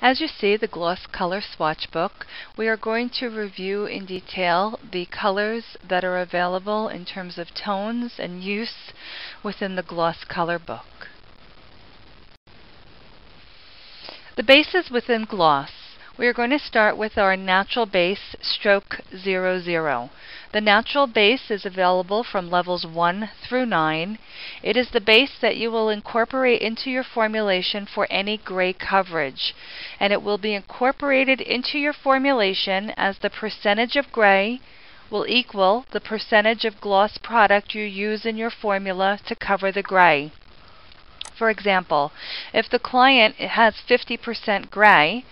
As you see the Gloss Color Swatch book, we are going to review in detail the colors that are available in terms of tones and use within the Gloss Color book. The bases within Gloss. We are going to start with our natural base stroke 00. The natural base is available from levels 1 through 9. It is the base that you will incorporate into your formulation for any gray coverage, and it will be incorporated into your formulation as the percentage of gray will equal the percentage of gloss product you use in your formula to cover the gray. For example, if the client has 50% gray,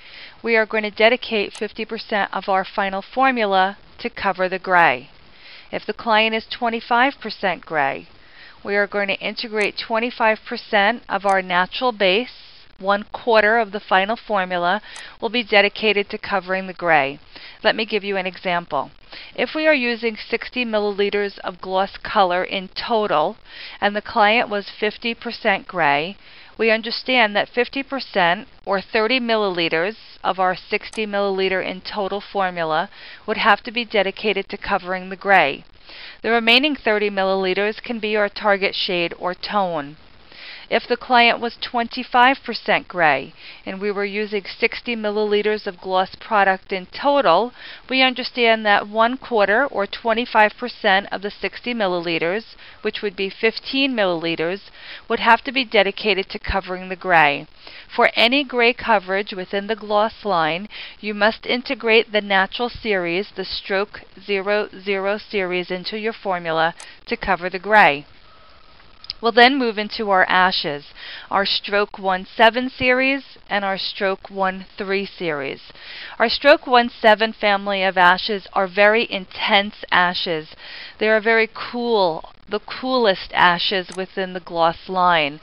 we are going to dedicate 50% of our final formula to cover the gray. If the client is 25% gray, we are going to integrate 25% of our natural base. 1/4 of the final formula will be dedicated to covering the gray. Let me give you an example. If we are using 60 milliliters of gloss color in total and the client was 50% gray, we understand that 50% or 30 milliliters of our 60 milliliter in total formula would have to be dedicated to covering the gray. The remaining 30 milliliters can be our target shade or tone. If the client was 25% gray and we were using 60 milliliters of gloss product in total, we understand that 1/4 or 25% of the 60 milliliters, which would be 15 milliliters, would have to be dedicated to covering the gray. For any gray coverage within the gloss line, you must integrate the natural series, the stroke 00 series, into your formula to cover the gray. We'll then move into our ashes, our stroke 17 series and our stroke 13 series. Our stroke 17 family of ashes are very intense ashes. They are very cool, the coolest ashes within the gloss line.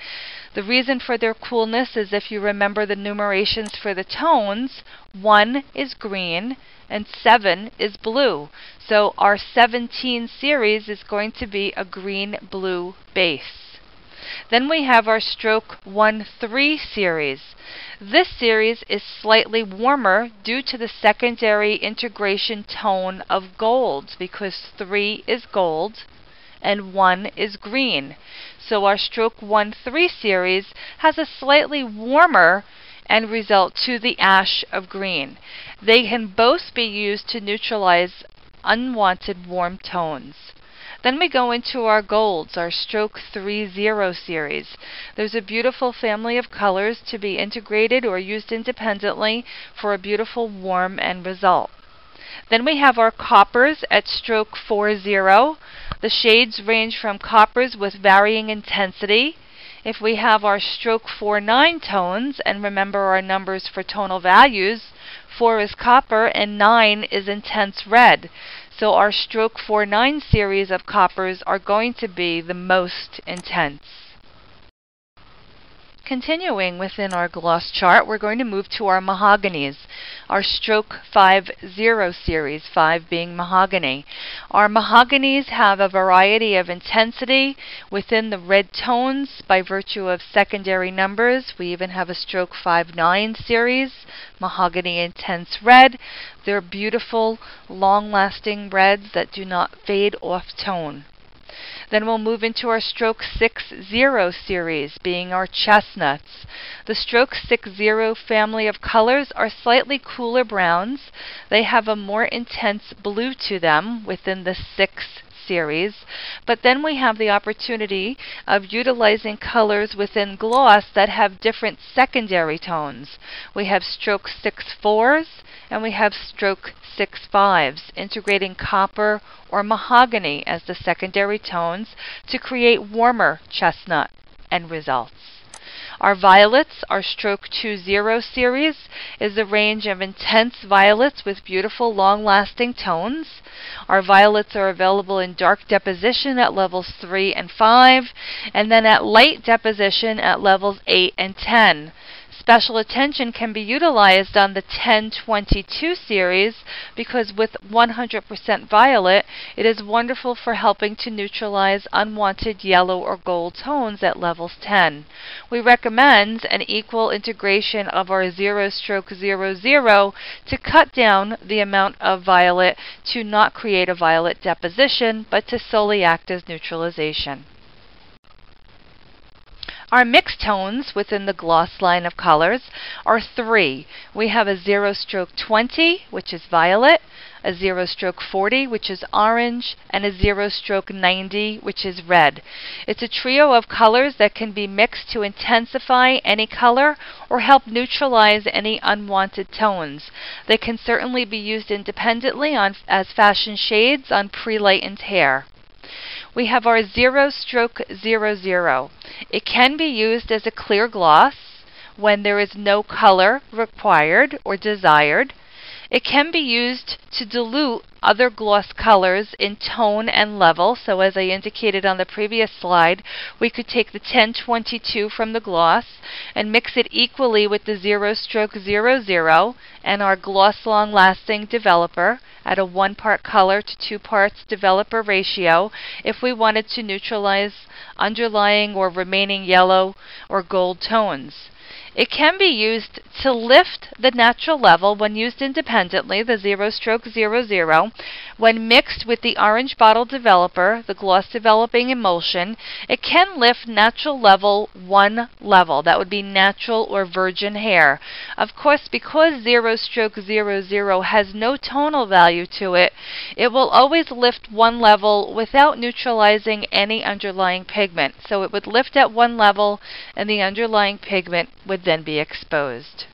The reason for their coolness is, if you remember the numerations for the tones, 1 is green and 7 is blue. So our 17 series is going to be a green-blue base. Then we have our stroke 13 series. This series is slightly warmer due to the secondary integration tone of gold, because 3 is gold and 1 is green. So our stroke 13 series has a slightly warmer end result to the ash of green. They can both be used to neutralize unwanted warm tones. Then we go into our golds, our stroke 30 series. There's a beautiful family of colors to be integrated or used independently for a beautiful warm end result. Then we have our coppers at stroke 40. The shades range from coppers with varying intensity. If we have our stroke 49 tones, and remember our numbers for tonal values, 4 is copper and 9 is intense red. So our stroke 49 series of coppers are going to be the most intense. Continuing within our gloss chart, we're going to move to our mahoganies, our stroke 50 series, 5 being mahogany. Our mahoganies have a variety of intensity within the red tones by virtue of secondary numbers. We even have a stroke 59 series, mahogany intense red. They're beautiful, long-lasting reds that do not fade off tone. Then we'll move into our stroke 60 series, being our chestnuts. The stroke 60 family of colors are slightly cooler browns. They have a more intense blue to them within the 6 series, but then we have the opportunity of utilizing colors within gloss that have different secondary tones. We have stroke 64s and we have stroke 65s, integrating copper or mahogany as the secondary tones to create warmer chestnut end results. Our violets, our stroke 20 series, is a range of intense violets with beautiful long-lasting tones. Our violets are available in dark deposition at levels 3 and 5, and then at light deposition at levels 8 and 10. Special attention can be utilized on the 1022 series because with 100% violet, it is wonderful for helping to neutralize unwanted yellow or gold tones at levels 10. We recommend an equal integration of our 0-stroke 00 to cut down the amount of violet to not create a violet deposition, but to solely act as neutralization. Our mixed tones within the gloss line of colors are 3. We have a 0-stroke 20, which is violet, a 0-stroke 40, which is orange, and a 0-stroke 90, which is red. It's a trio of colors that can be mixed to intensify any color or help neutralize any unwanted tones. They can certainly be used independently as fashion shades on pre-lightened hair. We have our 0-stroke 00. It can be used as a clear gloss when there is no color required or desired. It can be used to dilute other gloss colors in tone and level. So as I indicated on the previous slide, we could take the 1022 from the gloss and mix it equally with the 0-stroke 00 and our gloss long lasting developer at a 1-part color to 2 parts developer ratio if we wanted to neutralize underlying or remaining yellow or gold tones. It can be used to lift the natural level when used independently, the 0-stroke 00. When mixed with the orange bottle developer, the gloss developing emulsion, it can lift natural level 1 level. That would be natural or virgin hair. Of course, because 0-stroke 00 has no tonal value to it, it will always lift 1 level without neutralizing any underlying pigment. So it would lift at 1 level and the underlying pigment would then be exposed.